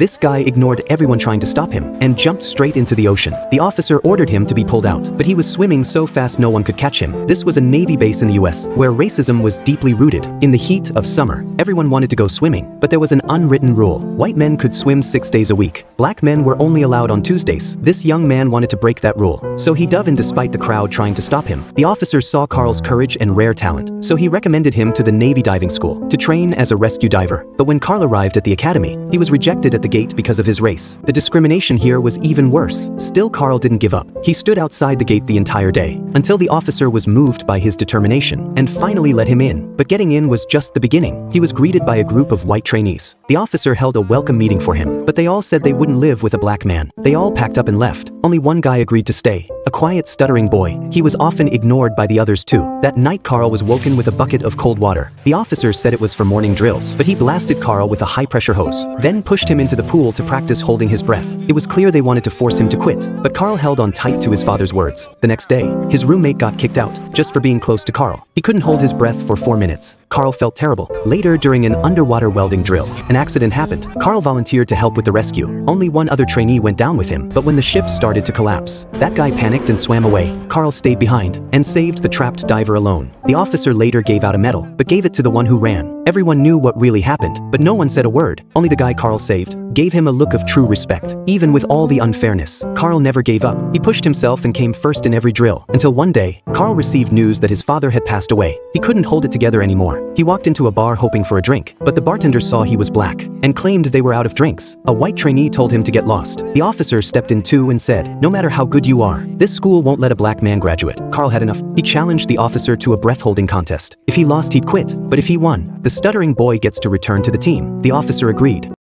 This guy ignored everyone trying to stop him and jumped straight into the ocean. The officer ordered him to be pulled out, but he was swimming so fast no one could catch him. This was a Navy base in the US, where racism was deeply rooted. In the heat of summer, everyone wanted to go swimming, but there was an unwritten rule. White men could swim 6 days a week. Black men were only allowed on Tuesdays. This young man wanted to break that rule, so he dove in despite the crowd trying to stop him. The officers saw Carl's courage and rare talent, so he recommended him to the Navy diving school to train as a rescue diver. But when Carl arrived at the academy, he was rejected at the gate because of his race. The discrimination here was even worse. Still, Carl didn't give up. He stood outside the gate the entire day, until the officer was moved by his determination and finally let him in. But getting in was just the beginning. He was greeted by a group of white trainees. The officer held a welcome meeting for him, but they all said they wouldn't live with a black man. They all packed up and left. Only one guy agreed to stay. A quiet, stuttering boy. He was often ignored by the others too. That night Carl was woken with a bucket of cold water. The officers said it was for morning drills, but he blasted Carl with a high-pressure hose, then pushed him into the pool to practice holding his breath. It was clear they wanted to force him to quit, but Carl held on tight to his father's words. The next day, his roommate got kicked out, just for being close to Carl. He couldn't hold his breath for 4 minutes. Carl felt terrible. Later, during an underwater welding drill, an accident happened. Carl volunteered to help with the rescue. Only one other trainee went down with him, but when the ship started to collapse, that guy panicked and swam away. Carl stayed behind and saved the trapped diver alone. The officer later gave out a medal, but gave it to the one who ran. Everyone knew what really happened, but no one said a word. Only the guy Carl saved gave him a look of true respect. Even with all the unfairness, Carl never gave up. He pushed himself and came first in every drill, until one day, Carl received news that his father had passed away. He couldn't hold it together anymore. He walked into a bar hoping for a drink, but the bartender saw he was black and claimed they were out of drinks. A white trainee told him to get lost. The officer stepped in too and said, "No matter how good you are, this school won't let a black man graduate." Carl had enough. He challenged the officer to a breath-holding contest. If he lost, he'd quit, but if he won, the stuttering boy gets to return to the team. The officer agreed.